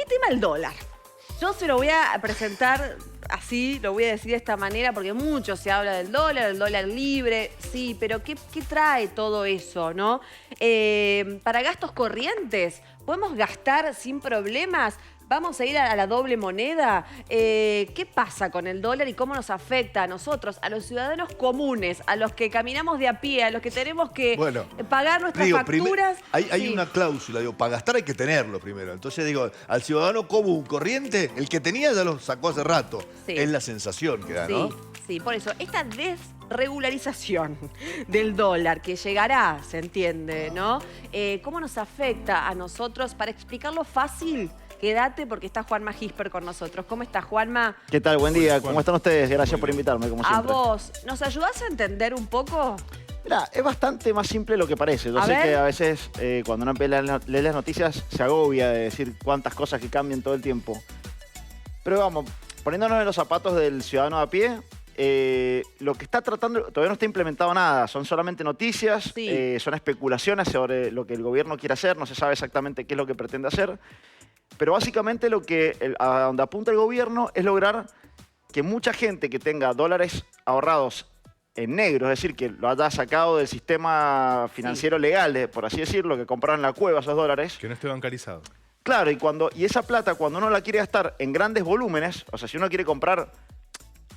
tema el dólar. Yo se lo voy a presentar así, lo voy a decir de esta manera, porque mucho se habla del dólar libre, sí, pero ¿qué trae todo eso, no? Para gastos corrientes, ¿podemos gastar sin problemas? ¿Vamos a ir a la doble moneda? ¿Qué pasa con el dólar y cómo nos afecta a nosotros, a los ciudadanos comunes, a los que caminamos de a pie, a los que tenemos que pagar nuestras facturas? Hay una cláusula, digo, para gastar hay que tenerlo primero. Entonces digo, al ciudadano común, corriente, el que tenía ya lo sacó hace rato. Sí. Es la sensación que da, ¿no? Sí, por eso, esta desregularización del dólar que llegará, se entiende, ¿no? ¿Cómo nos afecta a nosotros? Para explicarlo fácil, quédate porque está Juanma Gisper con nosotros. ¿Cómo está, Juanma? ¿Qué tal? Buen día. ¿Cómo están ustedes? Gracias por invitarme, como siempre. A vos, ¿nos ayudás a entender un poco? Mirá, es bastante más simple de lo que parece. Yo sé que a veces cuando uno lee las noticias se agobia de decir cuántas cosas que cambian todo el tiempo. Pero vamos, poniéndonos en los zapatos del ciudadano a pie, lo que está tratando, todavía no está implementado nada, son solamente noticias, son especulaciones sobre lo que el gobierno quiere hacer, no se sabe exactamente qué es lo que pretende hacer, pero básicamente a donde apunta el gobierno es lograr que mucha gente que tenga dólares ahorrados en negro, es decir, que lo haya sacado del sistema financiero legal, por así decirlo, que compraron en la cueva esos dólares. Que no esté bancarizado. Claro, y esa plata, cuando uno la quiere gastar en grandes volúmenes, o sea, si uno quiere comprar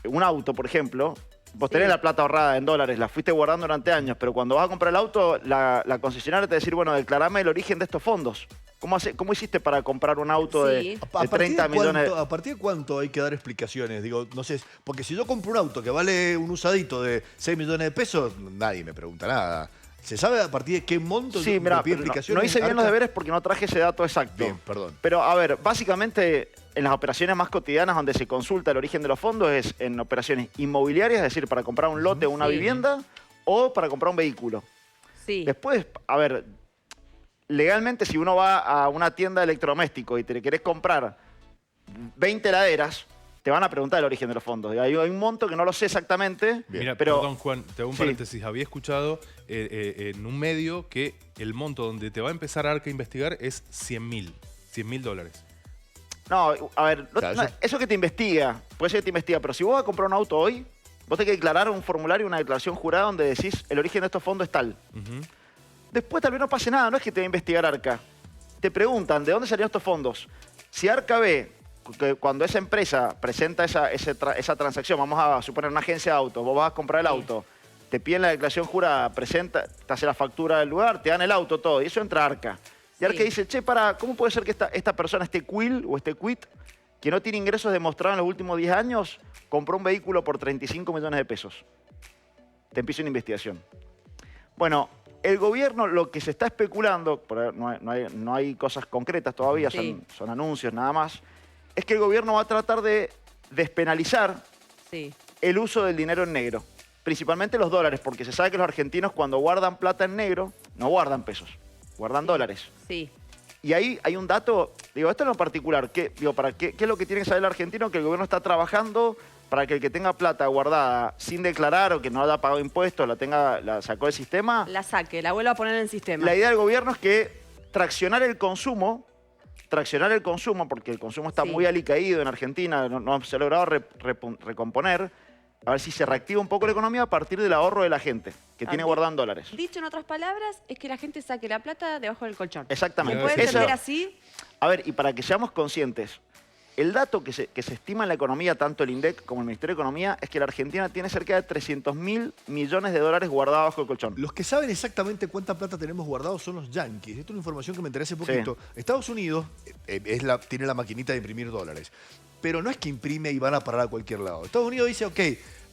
un auto, por ejemplo, vos tenés la plata ahorrada en dólares, la fuiste guardando durante años, pero cuando vas a comprar el auto, la concesionaria te va a decir, bueno, declarame el origen de estos fondos. ¿Cómo hiciste para comprar un auto de 30 millones? ¿A partir de cuánto hay que dar explicaciones? Digo, no sé, porque si yo compro un auto que vale un usadito de 6 millones de pesos, nadie me pregunta nada. ¿Se sabe a partir de qué monto Sí, mira, pide explicaciones? No hice bien los deberes porque no traje ese dato exacto. Bien, perdón. Pero, a ver, básicamente, en las operaciones más cotidianas donde se consulta el origen de los fondos es en operaciones inmobiliarias, es decir, para comprar un lote o una vivienda, o para comprar un vehículo. Sí. Después, a ver, legalmente si uno va a una tienda de electrodomésticos y te querés comprar 20 heladeras, te van a preguntar el origen de los fondos. Hay un monto que no lo sé exactamente. Mira, pero, perdón, Juan, te hago un paréntesis. Había escuchado en un medio que el monto donde te va a empezar Arca a investigar es 100.000 dólares. No, a ver, Claro, eso que te investiga, puede ser que te investiga, pero si vos vas a comprar un auto hoy, vos tenés que declarar un formulario, una declaración jurada donde decís el origen de estos fondos es tal. Después tal vez no pase nada, no es que te va a investigar Arca. Te preguntan, ¿de dónde salieron estos fondos? Si Arca ve que cuando esa empresa presenta esa transacción, vamos a suponer una agencia de autos, vos vas a comprar el auto, te piden la declaración jurada, te hace la factura del lugar, te dan el auto, todo, y eso entra a Arca. Y Arca dice, che, ¿cómo puede ser que esta persona, este quill o este quit, que no tiene ingresos demostrados en los últimos 10 años, compró un vehículo por 35 millones de pesos? Te empieza una investigación. Bueno, el gobierno, lo que se está especulando, no hay cosas concretas todavía, son anuncios nada más, es que el gobierno va a tratar de despenalizar el uso del dinero en negro. Principalmente los dólares, porque se sabe que los argentinos cuando guardan plata en negro, no guardan pesos, guardan dólares. Y ahí hay un dato, digo, esto en lo particular, ¿qué es lo que tiene que saber el argentino? Que el gobierno está trabajando para que el que tenga plata guardada sin declarar o que no haya pagado impuestos, la sacó del sistema. La saque, la vuelva a poner en el sistema. La idea del gobierno es que traccionar el consumo, porque el consumo está muy alicaído en Argentina, no se ha logrado recomponer, a ver si se reactiva un poco la economía a partir del ahorro de la gente, que tiene guardado en dólares. Dicho en otras palabras, es que la gente saque la plata debajo del colchón. Exactamente. ¿Se puede entender así? A ver, y para que seamos conscientes, el dato que se estima en la economía, tanto el INDEC como el Ministerio de Economía, es que la Argentina tiene cerca de 300.000 millones de dólares guardados bajo el colchón. Los que saben exactamente cuánta plata tenemos guardados son los yanquis. Esto es una información que me enteré hace poquito. Estados Unidos tiene la maquinita de imprimir dólares. Pero no es que imprime y van a parar a cualquier lado. Estados Unidos dice, ok,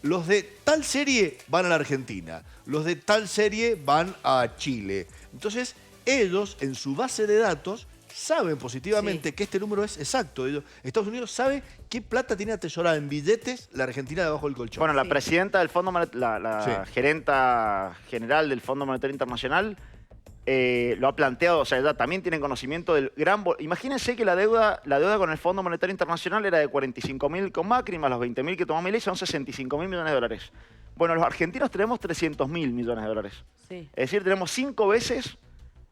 los de tal serie van a la Argentina, los de tal serie van a Chile. Entonces, ellos, en su base de datos, saben positivamente que este número es exacto. Estados Unidos sabe qué plata tiene atesorada en billetes la Argentina debajo del colchón. Bueno, la presidenta del Fondo Monetario, la gerenta general del Fondo Monetario Internacional, lo ha planteado, o sea, ella también tiene conocimiento del gran... Imagínense que la deuda con el Fondo Monetario Internacional era de 45.000 con Macri, más los 20.000 que tomó Milei, son 65.000 millones de dólares. Bueno, los argentinos tenemos 300.000 millones de dólares. Es decir, tenemos 5 veces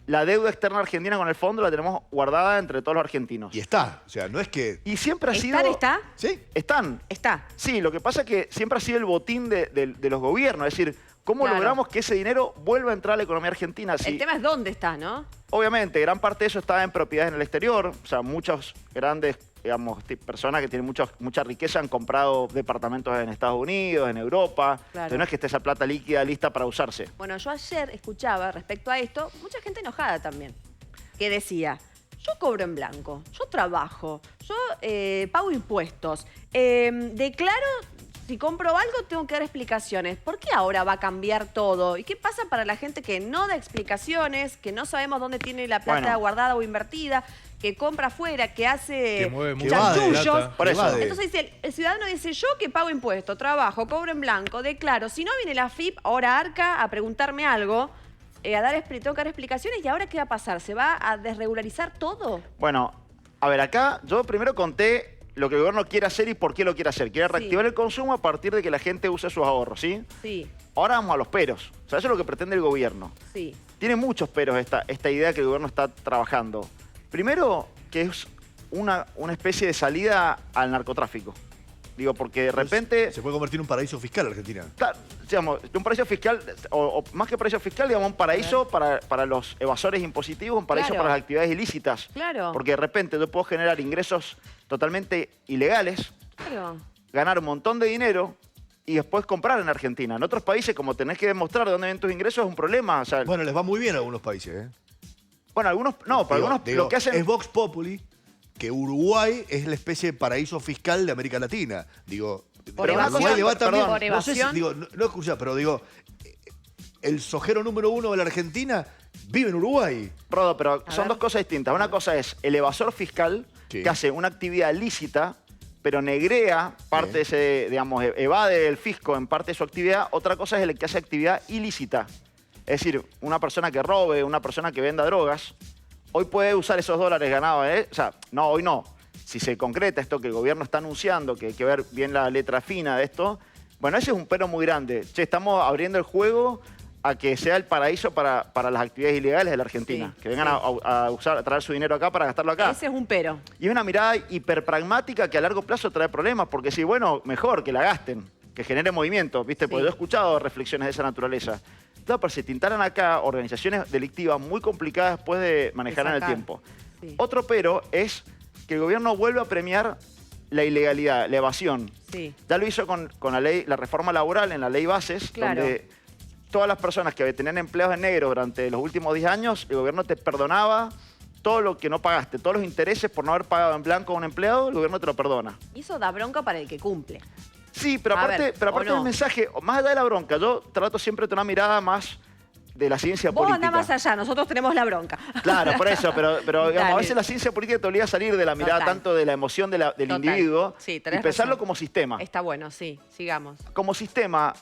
la deuda externa argentina con el fondo la tenemos guardada entre todos los argentinos. Y está. O sea, no es que... Y siempre ha sido... ¿Está? ¿Sí? Están. Está. Sí, lo que pasa es que siempre ha sido el botín de los gobiernos. Es decir, ¿cómo Claro. logramos que ese dinero vuelva a entrar a la economía argentina? El tema es dónde está, ¿no? Obviamente, gran parte de eso está en propiedades en el exterior. O sea, muchos grandes, digamos, personas que tienen mucha riqueza han comprado departamentos en Estados Unidos, en Europa. Claro. Entonces no es que esté esa plata líquida lista para usarse. Bueno, yo ayer escuchaba respecto a esto, mucha gente enojada también, que decía, yo cobro en blanco, yo trabajo, yo pago impuestos, declaro, si compro algo tengo que dar explicaciones. ¿Por qué ahora va a cambiar todo? ¿Y qué pasa para la gente que no da explicaciones, que no sabemos dónde tiene la plata Bueno. guardada o invertida, que compra afuera, que hace Que mueve mucha chanchullos? plata. Por eso. Entonces dice, el ciudadano dice, yo que pago impuestos, trabajo, cobro en blanco, declaro. Si no viene la FIP, ahora Arca, a preguntarme algo, tengo que dar explicaciones, ¿y ahora qué va a pasar? ¿Se va a desregularizar todo? Bueno, a ver, acá yo primero conté lo que el gobierno quiere hacer y por qué lo quiere hacer. Quiere reactivar el consumo a partir de que la gente use sus ahorros, ¿sí? Sí, Ahora vamos a los peros. O sea, eso es lo que pretende el gobierno. sí. Tiene muchos peros esta idea que el gobierno está trabajando. Primero, que es una especie de salida al narcotráfico. Digo, porque de repente... Se puede convertir en un paraíso fiscal Argentina. Claro, digamos, un paraíso fiscal, o más que paraíso fiscal, digamos, un paraíso para los evasores impositivos, un paraíso Claro. para las actividades ilícitas. Claro. Porque de repente yo puedo generar ingresos totalmente ilegales, Claro. ganar un montón de dinero y después comprar en Argentina. En otros países, como tenés que demostrar de dónde vienen tus ingresos, es un problema. O sea, Bueno, les va muy bien a algunos países, ¿eh? bueno, algunos no, pero algunos lo que hacen... Es Vox Populi que Uruguay es la especie de paraíso fiscal de América Latina. Digo, Por a Uruguay evasión, le va también... por no sé si, evasión. digo, no escucha, pero digo, el sojero número 1 de la Argentina vive en Uruguay. Rodo, pero A son ver. dos cosas distintas. Una cosa es el evasor fiscal, Sí. que hace una actividad lícita, pero negrea parte de ese, digamos, evade el fisco en parte de su actividad. Otra cosa es el que hace actividad ilícita. Es decir, una persona que robe, una persona que venda drogas, hoy puede usar esos dólares ganados, o sea, no, hoy no. Si se concreta esto que el gobierno está anunciando, que hay que ver bien la letra fina de esto, bueno, ese es un pero muy grande. Che, estamos abriendo el juego a que sea el paraíso para las actividades ilegales de la Argentina. Sí, que vengan sí. a traer su dinero acá para gastarlo acá. Ese es un pero. Y es una mirada hiperpragmática que a largo plazo trae problemas, porque sí, bueno, mejor que la gasten, que genere movimiento, ¿viste? Porque Sí. yo he escuchado reflexiones de esa naturaleza. Claro, pero se tintaran acá organizaciones delictivas muy complicadas después de manejar en el sacar. tiempo. Sí. Otro pero es que el gobierno vuelve a premiar la ilegalidad, la evasión. Sí. Ya lo hizo con la reforma laboral en la ley Bases, Claro. donde todas las personas que tenían empleados en negro durante los últimos 10 años, el gobierno te perdonaba todo lo que no pagaste, todos los intereses por no haber pagado en blanco a un empleado, el gobierno te lo perdona. Y eso da bronca para el que cumple. Sí, pero A aparte, ver, pero ¿o aparte no? del mensaje, más allá de la bronca, yo trato siempre de una mirada más de la ciencia Vos política. andás más allá, nosotros tenemos la bronca. Claro, por eso, pero digamos, Dale. a veces la ciencia política te obliga a salir de la mirada Total. tanto de la emoción del Total. individuo Sí, y tenés pensarlo razón. como sistema. Está bueno, sí, sigamos. Como sistema,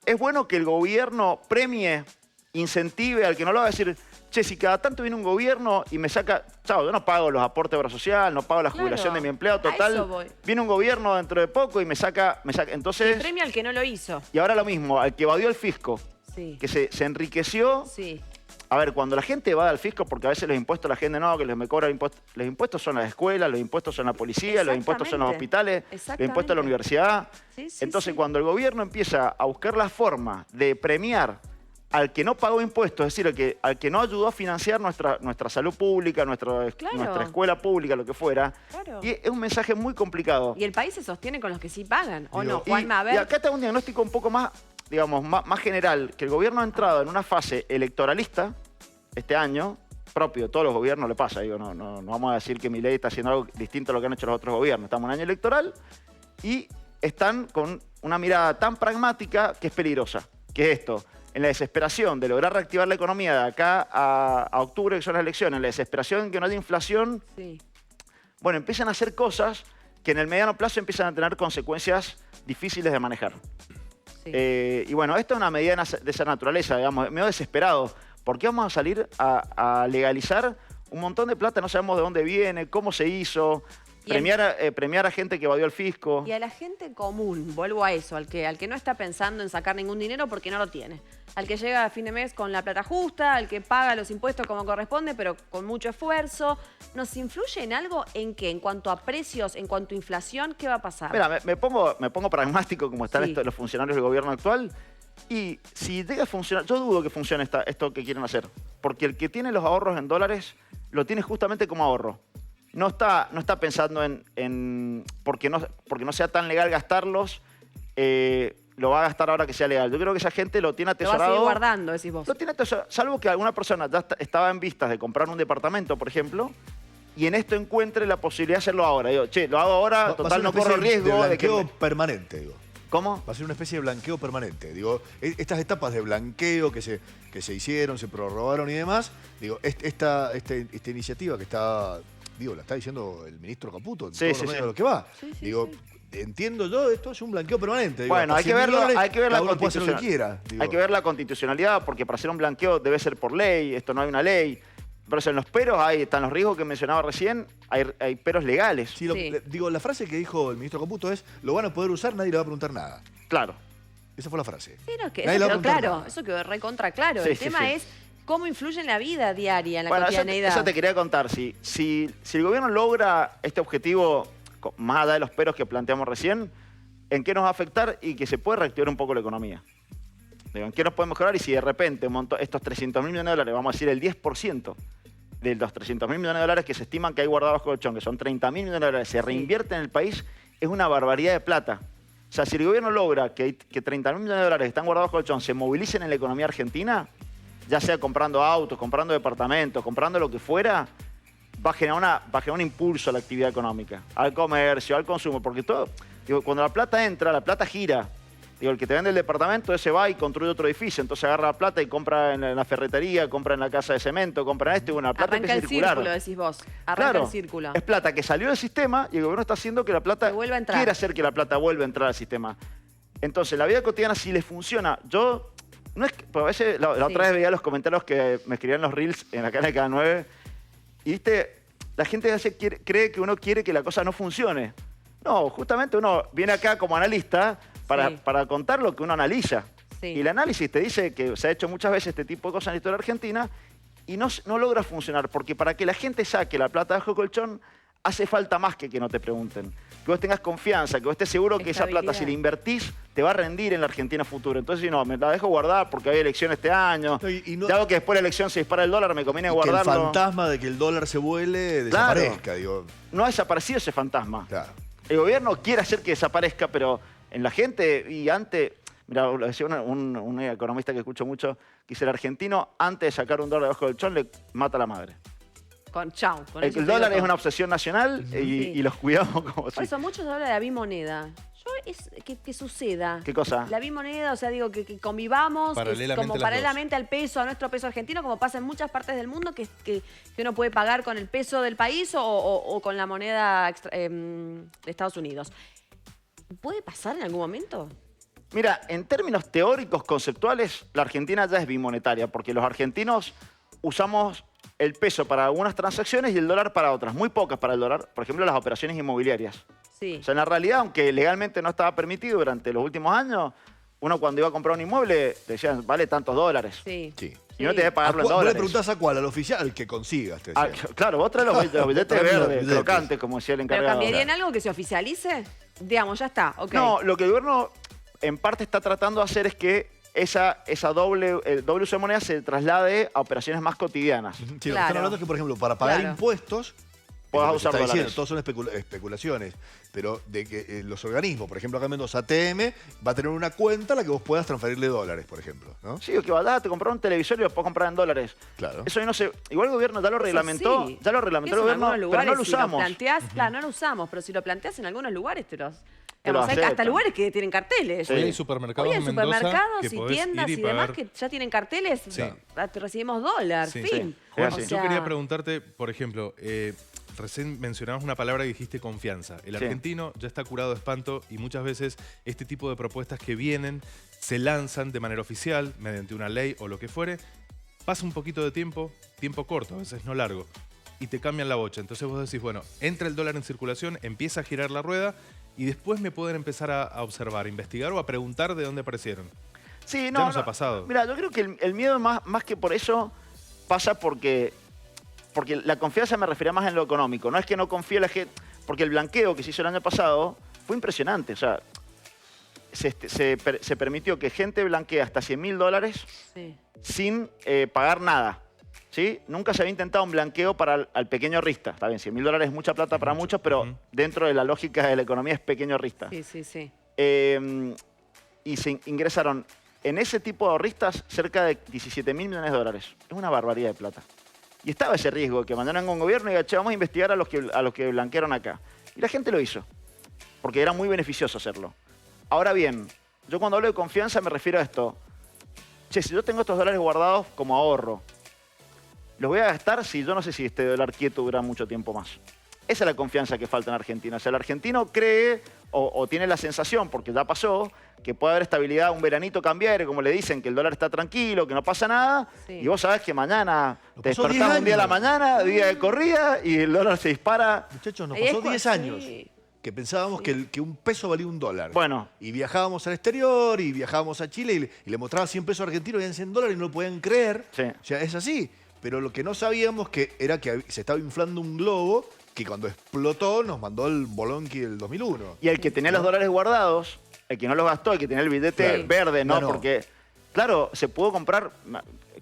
es bueno que el gobierno premie, incentive al que no lo haga, decir, che, si cada tanto viene un gobierno y me saca, chao, yo no pago los aportes de obra social, no pago la Claro, jubilación de mi empleado, a eso total, voy. viene un gobierno dentro de poco y me saca. Entonces, Premio al que no lo hizo. y ahora lo mismo, al que evadió el fisco, Sí. que se enriqueció. Sí. A ver, cuando la gente evade al fisco, porque a veces los impuestos la gente no, que me cobra impuestos. Los impuestos son las escuelas, los impuestos son la policía, los impuestos son los hospitales, los Exactamente. impuestos de la universidad. Sí, sí, Entonces, sí. cuando el gobierno empieza a buscar la forma de premiar al que no pagó impuestos, es decir, al que no ayudó a financiar nuestra salud pública, nuestra escuela pública, lo que fuera, Claro. y es un mensaje muy complicado. Y el país se sostiene con los que sí pagan, ¿o Digo, no? Juanma, a Y ver. acá está un diagnóstico un poco más, digamos, más general, que el gobierno ha entrado en una fase electoralista este año, propio, todos los gobiernos le pasa, digo, no vamos a decir que Milei está haciendo algo distinto a lo que han hecho los otros gobiernos. Estamos en un año electoral y están con una mirada tan pragmática que es peligrosa, que es esto. En la desesperación de lograr reactivar la economía de acá a octubre, que son las elecciones, en la desesperación de que no haya inflación, Sí. bueno, empiezan a hacer cosas que en el mediano plazo empiezan a tener consecuencias difíciles de manejar. Sí. Y bueno, esto es una medida de esa naturaleza, digamos, medio desesperado. ¿Por qué vamos a salir a legalizar un montón de plata? No sabemos de dónde viene, cómo se hizo. Premiar a gente que evadió el fisco. Y a la gente común, vuelvo a eso, al que no está pensando en sacar ningún dinero porque no lo tiene. Al que llega a fin de mes con la plata justa, al que paga los impuestos como corresponde, pero con mucho esfuerzo. ¿Nos influye en algo? ¿En qué? En cuanto a precios, en cuanto a inflación, ¿qué va a pasar? Mira, me pongo pragmático como están Sí. los funcionarios del gobierno actual. Y si llega a funcionar, yo dudo que funcione esto que quieren hacer. Porque el que tiene los ahorros en dólares, lo tiene justamente como ahorro. No está pensando porque no sea tan legal gastarlos, lo va a gastar ahora que sea legal. Yo creo que esa gente lo tiene Lo atesorado. va a seguir guardando, decís vos. Lo tiene atesorado, salvo que alguna persona ya estaba en vistas de comprar un departamento, por ejemplo, y en esto encuentre la posibilidad de hacerlo ahora. Digo, che, lo hago ahora, Va a ser total una no corro especie riesgo de que... blanqueo permanente, digo. ¿Cómo? Va a ser una especie de blanqueo permanente. Digo, estas etapas de blanqueo que se hicieron, se prorrogaron y demás, digo, esta iniciativa que está, digo, la está diciendo el ministro Caputo en Sí, todos sí, los medios sí. de lo que va. Sí, sí, Digo, sí. entiendo yo, esto es un blanqueo permanente. Digo, Bueno, hasta hay que 100.000 verlo, dólares, hay que ver la cada uno puede hacer lo que constitucionalidad. quiera. Digo. Hay que ver la constitucionalidad, porque para hacer un blanqueo debe ser por ley, esto no hay una ley. Pero en los peros están los riesgos que mencionaba recién, hay peros legales. Sí, Sí. digo, la frase que dijo el ministro Caputo es, lo van a poder usar, nadie le va a preguntar nada. Claro. Esa fue la frase. Sí, no, es que Nadie eso le va a quedó preguntar claro, nada. eso quedó recontra claro. Sí, El sí, tema sí. es cómo influye en la vida diaria, en la Bueno, cotidianeidad. eso te quería contar. Si el gobierno logra este objetivo, más allá de los peros que planteamos recién, ¿en qué nos va a afectar y que se puede reactivar un poco la economía? Digo, ¿en qué nos puede mejorar? Y si de repente estos 300.000 millones de dólares, vamos a decir el 10% de los 300.000 millones de dólares que se estiman que hay guardados bajo colchón, que son 30.000 millones de dólares, se reinvierten en el país, es una barbaridad de plata. O sea, si el gobierno logra que 30.000 millones de dólares que están guardados bajo colchón se movilicen en la economía argentina, ya sea comprando autos, comprando departamentos, comprando lo que fuera, va a generar un impulso a la actividad económica, al comercio, al consumo, porque todo, digo, cuando la plata entra, la plata gira. Digo, el que te vende el departamento, ese va y construye otro edificio, entonces agarra la plata y compra en la ferretería, compra en la casa de cemento, compra en esto y bueno, la plata Arranca empieza el a circular. círculo, decís vos. Arranca Claro, el círculo. es plata que salió del sistema y el gobierno está haciendo que la plata Que vuelva a entrar. quiere hacer que la plata vuelva a entrar al sistema. Entonces, la vida cotidiana sí les funciona. Yo, no es que, porque a veces, la Sí. otra vez veía los comentarios que me escribían los reels en la cara de Cada 9 y viste, la gente a veces cree que uno quiere que la cosa no funcione. No, justamente uno viene acá como analista Sí. para contar lo que uno analiza. Sí. Y el análisis te dice que se ha hecho muchas veces este tipo de cosas en la historia argentina y no logra funcionar, porque para que la gente saque la plata bajo colchón hace falta más que no te pregunten. Que vos tengas confianza, que vos estés seguro que esa plata, si la invertís, te va a rendir en la Argentina futuro. Entonces, si no, me la dejo guardar porque hay elección este año. No, y no- ya veo que después de la elección se dispara el dólar, me conviene Y que el guardarlo. fantasma de que el dólar se vuele Claro. desaparezca, digo. No ha desaparecido ese fantasma. Claro. El gobierno quiere hacer que desaparezca, pero en la gente y antes... Mira, lo decía un economista que escucho mucho, que dice, el argentino, antes de sacar un dólar debajo del colchón, le mata a la madre. Con chau. Con El eso te dólar digo es una todo. obsesión nacional Sí. y los cuidamos como si... Por eso muchos hablan de la bimoneda. Que suceda. ¿Qué cosa? La bimoneda, o sea, digo, que convivamos Paralelamente como las paralelamente al peso, a nuestro peso argentino, como pasa en muchas partes del mundo, que uno puede pagar con el peso del país o con la moneda de Estados Unidos. ¿Puede pasar en algún momento? Mira, en términos teóricos, conceptuales, la Argentina ya es bimonetaria, porque los argentinos usamos el peso para algunas transacciones y el dólar para otras, muy pocas para el dólar, por ejemplo, las operaciones inmobiliarias. Sí. O sea, en la realidad, aunque legalmente no estaba permitido durante los últimos años, uno cuando iba a comprar un inmueble te decían, vale tantos dólares. Sí. Sí. Y no te debe pagarlo en Vos le dólares. preguntás a cuál, al oficial, al que consigas, te Ah, decía. claro, vos traes los billetes Traeme los verdes, billetes. crocantes, como decía el ¿Pero encargado. cambiaría en algo que se oficialice? Digamos, ya está, ok. No, lo que el gobierno en parte está tratando de hacer es que el doble uso de moneda se traslade a operaciones más cotidianas. Sí, lo que Claro. están hablando es que, por ejemplo, para pagar Claro. impuestos, Podás lo que se usar está diciendo, dólares. todos son especulaciones, pero de que los organismos, por ejemplo, acá en Mendoza, ATM, va a tener una cuenta a la que vos puedas transferirle dólares, por ejemplo, ¿no? Sí, o que vaya, te comprar un televisor y lo puedes comprar en dólares. Claro. Eso ahí no se... Igual el gobierno ya lo reglamentó, sí. ya lo reglamentó el Eso en gobierno, algunos pero no lo lugares, si usamos. planteás, claro, no lo usamos, pero si lo planteas en algunos lugares Te lo digamos, hay hasta aceptan. lugares que tienen carteles. Sí. Hoy hay supermercados Hoy hay en Mendoza supermercados que y podés tiendas ir y demás pagar. que ya tienen carteles. Sí. Recibimos dólar, Sí. fin. Sí. Juan, O yo sea, quería preguntarte, por ejemplo, recién mencionabas una palabra que dijiste confianza. El Sí. argentino ya está curado de espanto y muchas veces este tipo de propuestas que vienen se lanzan de manera oficial, mediante una ley o lo que fuere. Pasa un poquito de tiempo corto, a veces no largo. y te cambian la bocha. Entonces vos decís, bueno, entra el dólar en circulación, empieza a girar la rueda y después me pueden empezar a observar, a investigar o a preguntar de dónde aparecieron. Sí, Ya no, nos ha pasado. Mira, yo creo que el miedo más que por eso pasa porque la confianza me refería más en lo económico. No es que no confíe la gente, porque el blanqueo que se hizo el año pasado fue impresionante. O sea, se permitió que gente blanquee hasta $100.000 Sí. sin pagar nada. ¿Sí? Nunca se había intentado un blanqueo para al pequeño rista. Está bien, $100.000 es mucha plata para muchos, pero dentro de la lógica de la economía es pequeño rista. Sí, sí, sí. Y se ingresaron en ese tipo de ahorristas cerca de $17.000 millones. Es una barbaridad de plata. Y estaba ese riesgo de que mandaran a un gobierno y digan, che, vamos a investigar a los que blanquearon acá. Y la gente lo hizo, porque era muy beneficioso hacerlo. Ahora bien, yo cuando hablo de confianza me refiero a esto. Che, si yo tengo estos dólares guardados como ahorro, los voy a gastar si yo no sé si este dólar quieto dura mucho tiempo más. Esa es la confianza que falta en Argentina. O sea, el argentino cree o tiene la sensación, porque ya pasó, que puede haber estabilidad, un veranito cambiario, como le dicen, que el dólar está tranquilo, que no pasa nada, Sí. y vos sabés que mañana te pasó 10 despertás un día a la años. mañana, día de corrida, y el dólar se dispara. Muchachos, nos Ahí es pasó 10 años sí. que pensábamos que un peso valía $1. Bueno. Y viajábamos al exterior y viajábamos a Chile y le mostraba 100 pesos argentinos y eran $100 y no lo podían creer. Sí. O sea, es así. Pero lo que no sabíamos era que se estaba inflando un globo que cuando explotó nos mandó el bolonqui del 2001. Y el que tenía los dólares guardados, el que no los gastó, el que tenía el billete Claro. verde, ¿no? No. Porque, claro, se pudo comprar,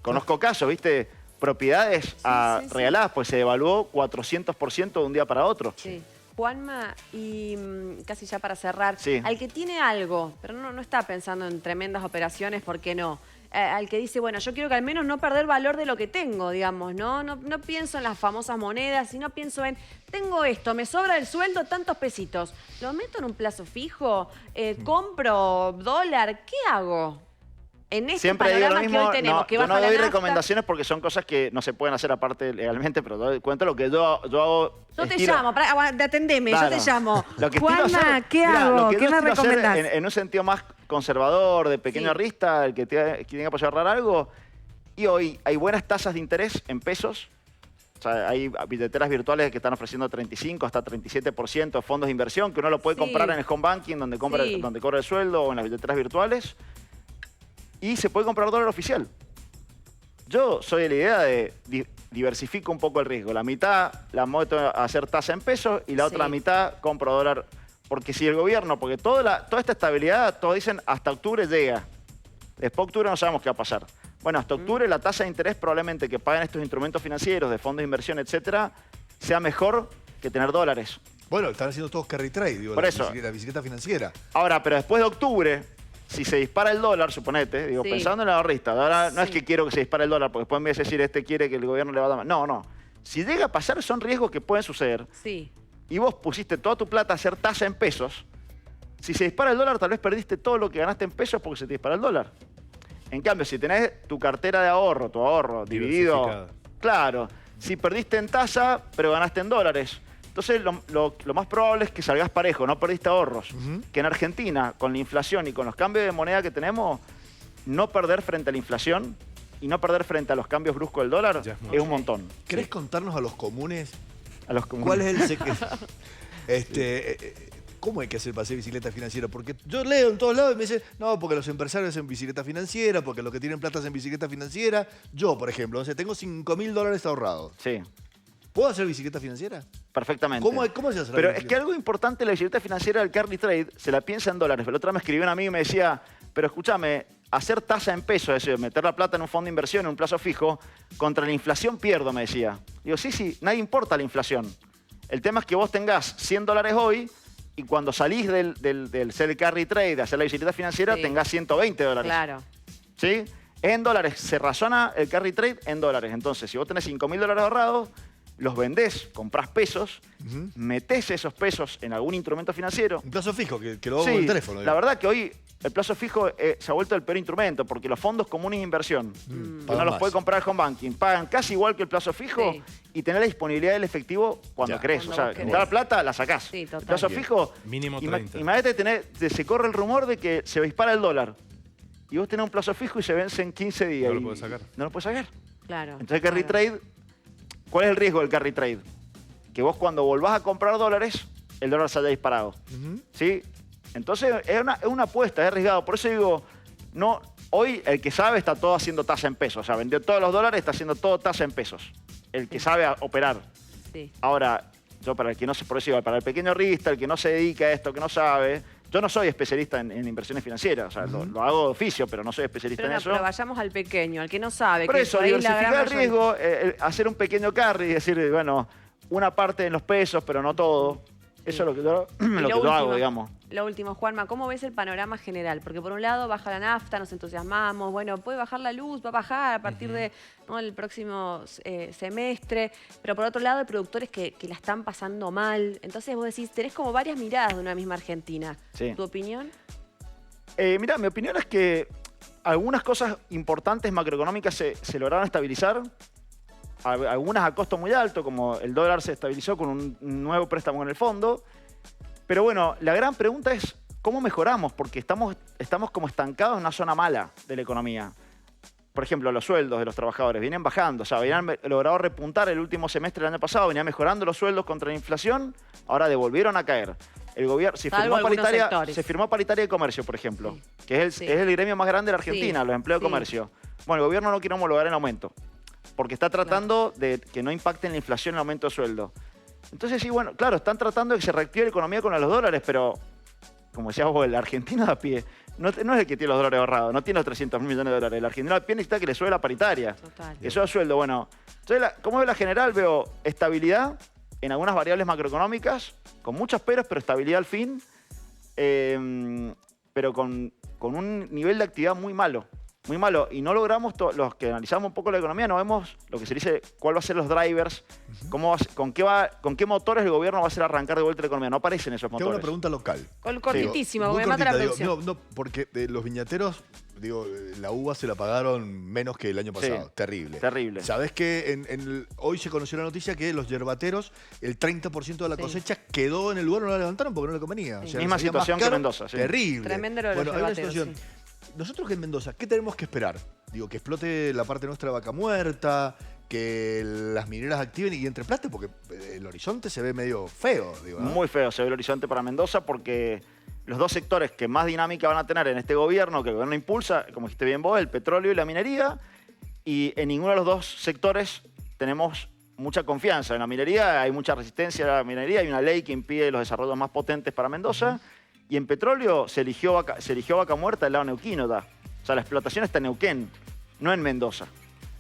conozco casos, ¿viste? Propiedades sí. regaladas, pues se devaluó 400% de un día para otro. Sí. Juanma, y casi ya para cerrar, Sí. al que tiene algo, pero no está pensando en tremendas operaciones, ¿por qué no? Al que dice, bueno, yo quiero que al menos no perder valor de lo que tengo, digamos, ¿no? No pienso en las famosas monedas, sino pienso en, tengo esto, me sobra el sueldo, tantos pesitos, ¿lo meto en un plazo fijo? ¿Compro dólar? ¿Qué hago? En este Siempre digo lo panorama que mismo, hoy tenemos, que yo baja no la doy nafta. recomendaciones porque son cosas que no se pueden hacer aparte legalmente, pero cuento lo que yo hago. Yo te estilo- llamo, atendeme, Claro. yo te llamo. Lo que estilo Juanma, hacer- ¿qué mirá, hago? lo que ¿Qué yo me estilo hacer recomendás? en un sentido más conservador, de pequeño Sí. ahorrista, el que tiene que apoyar algo. Y hoy hay buenas tasas de interés en pesos. O sea, hay billeteras virtuales que están ofreciendo 35 hasta 37%, fondos de inversión, que uno lo puede Sí. comprar en el home banking, donde Sí. cobra el sueldo, o en las billeteras virtuales. Y se puede comprar dólar oficial. Yo soy de la idea de diversifico un poco el riesgo. La mitad la meto a hacer tasa en pesos y la otra Sí. mitad compro dólar. Porque si el gobierno, porque toda esta estabilidad, todos dicen hasta octubre llega. Después de octubre no sabemos qué va a pasar. Bueno, hasta octubre la tasa de interés probablemente que paguen estos instrumentos financieros de fondos de inversión, etcétera, sea mejor que tener dólares. Bueno, están haciendo todos carry trade, digo, Por eso. la bicicleta financiera. Ahora, pero después de octubre, si se dispara el dólar, suponete, digo, Sí. pensando en el ahorrista, ahora no es Sí. que quiero que se dispare el dólar, porque después me vas a decir, este quiere que el gobierno le va a dar. No. Si llega a pasar, son riesgos que pueden suceder. Sí. Y vos pusiste toda tu plata a hacer tasa en pesos. Si se dispara el dólar, tal vez perdiste todo lo que ganaste en pesos porque se te dispara el dólar. En cambio, si tenés tu cartera de ahorro, tu ahorro dividido. Diversificada. Claro, si perdiste en tasa, pero ganaste en dólares. Entonces, lo más probable es que salgas parejo, no perdiste ahorros. Que en Argentina, con la inflación y con los cambios de moneda que tenemos, no perder frente a la inflación y no perder frente a los cambios bruscos del dólar Ya es es, mucho. un montón. ¿Querés contarnos a los comunes A los comunes. cuál es el secreto? ¿Cómo hay que hacer para hacer bicicleta financiera? Porque yo leo en todos lados y me dicen, no, porque los empresarios hacen bicicleta financiera, porque los que tienen plata hacen bicicleta financiera. Yo, por ejemplo, no sé, tengo $5.000 ahorrados. Sí, ¿Puedo hacer bicicleta financiera? perfectamente. ¿Cómo se hace la Pero es bicicleta? que algo importante, la bicicleta financiera del carry trade se la piensa en dólares. El otro día me escribió un amigo y me decía, pero escúchame, hacer tasa en pesos, es decir, meter la plata en un fondo de inversión, en un plazo fijo, contra la inflación pierdo, me decía. Digo, sí, nadie importa la inflación. El tema es que vos tengas $100 hoy y cuando salís del ser carry trade, de hacer la bicicleta financiera, Sí. tengas $120. Claro. ¿Sí? En dólares. Se razona el carry trade en dólares. Entonces, si vos tenés $5.000 ahorrados, los vendés, comprás pesos, metés esos pesos en algún instrumento financiero. Un plazo fijo, que lo hago Sí, con el teléfono. la verdad que hoy el plazo fijo se ha vuelto el peor instrumento porque los fondos comunes de inversión, que pagan no los más. puede comprar el home banking, pagan casi igual que el plazo fijo Sí. y tener la disponibilidad del efectivo cuando Ya. querés. Cuando O sea, vos querés. la plata la sacás. Sí, total. El plazo Bien. fijo, Mínimo 30. imagínate, se corre el rumor de que se dispara el dólar y vos tenés un plazo fijo y se vence en 15 días. No lo y podés sacar. No lo puedes sacar. Claro. Entonces, carry claro. trade ¿Cuál es el riesgo del carry trade? Que vos cuando volvás a comprar dólares, el dólar se haya disparado. ¿Sí? Entonces es una apuesta, es arriesgado. Por eso digo, no, hoy el que sabe está todo haciendo tasa en pesos. O sea, vendió todos los dólares, está haciendo todo tasa en pesos. El que sabe operar. Sí. Ahora, yo para el que no se, por eso digo, para el pequeño rista, el que no se dedica a esto, que no sabe, yo no soy especialista en inversiones financieras. O sea, lo hago de oficio, pero no soy especialista Pero, en no, eso. pero vayamos al pequeño, al que no sabe. Por que eso, por ahí la gran diversificar el mayoría- riesgo, hacer un pequeño carry y decir, bueno, una parte en los pesos, pero no todo. Eso es lo que yo, Y lo que yo hago, digamos. Lo último, Juanma, ¿cómo ves el panorama general? Porque por un lado baja la nafta, nos entusiasmamos, bueno, puede bajar la luz, va a bajar a partir de el próximo semestre, pero por otro lado hay productores que la están pasando mal. Entonces vos decís, tenés como varias miradas de una misma Argentina. Sí. ¿Tu opinión? Mira, mi opinión es que algunas cosas importantes macroeconómicas se lograron estabilizar. Algunas a costo muy alto, como el dólar se estabilizó con un nuevo préstamo en el fondo. Pero bueno, la gran pregunta es, ¿cómo mejoramos? Porque estamos como estancados en una zona mala de la economía. Por ejemplo, los sueldos de los trabajadores vienen bajando. O sea, habían logrado repuntar el último semestre del año pasado, venían mejorando los sueldos contra la inflación, ahora devolvieron a caer. El gobierno se Salvo firmó, algunos paritaria, sectores. se firmó paritaria de comercio, por ejemplo, Sí. que es el gremio más grande de la Argentina, Sí, los empleos de sí. comercio. Bueno, el gobierno no quiere homologar el aumento, porque está tratando de que no impacte en la inflación el aumento de sueldo. Entonces, sí, bueno, claro, están tratando de que se reactive la economía con los dólares, pero, como decías vos, el argentino de a pie no es el que tiene los dólares ahorrados, no tiene los 300 millones de dólares. El argentino de a pie necesita que le sube la paritaria. Total. Que suba el sueldo, bueno. Entonces, ¿cómo veo la general? Veo estabilidad en algunas variables macroeconómicas, con muchos peros, pero estabilidad al fin, pero con un nivel de actividad muy malo. Muy malo. Y no logramos, los que analizamos un poco la economía, no vemos lo que se dice, cuál va a ser los drivers, con qué motores el gobierno va a hacer arrancar de vuelta la economía. No aparecen esos Te hago motores. una pregunta local. Cortitísimo, Muy porque me mata la cortita, producción. no, porque los viñateros, la uva se la pagaron menos que el año pasado. Sí, Terrible. terrible. ¿Sabés que hoy se conoció la noticia que los yerbateros, el 30% de la Sí. cosecha quedó en el lugar, no la levantaron porque no le convenía? O sea, Misma les salía situación más que caro. Mendoza, sí. Terrible. Tremendo lo de los Bueno, hay una yerbateros, situación. Nosotros que en Mendoza, ¿qué tenemos que esperar? Digo, que explote la parte nuestra de Vaca Muerta, que las mineras activen y entre plata, porque el horizonte se ve medio feo, digo, ¿no? Muy feo se ve el horizonte para Mendoza porque los dos sectores que más dinámica van a tener en este gobierno, que el gobierno impulsa, como dijiste bien vos, el petróleo y la minería, y en ninguno de los dos sectores tenemos mucha confianza. En la minería hay mucha resistencia a la minería, hay una ley que impide los desarrollos más potentes para Mendoza, y en petróleo se eligió Vaca Muerta del lado neuquino. O sea, la explotación está en Neuquén, no en Mendoza.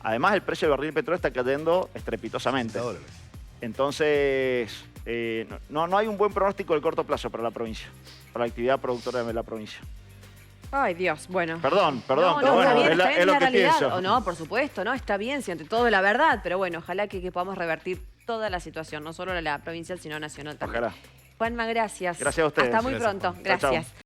Además, el precio del barril de petróleo está cayendo estrepitosamente. $60. Entonces, no hay un buen pronóstico del corto plazo para la provincia, para la actividad productora de la provincia. Ay, Dios, bueno. Perdón, No, pero está bueno, bien, es está bien, lo la que realidad. pienso. O no, por supuesto, ¿no? Está bien, si ante todo es la verdad, pero bueno, ojalá que podamos revertir toda la situación, no solo la provincial, sino nacional también. Ojalá. Juanma, gracias. Gracias a ustedes. Hasta muy Gracias, pronto. Juan. Chao, chao. Gracias.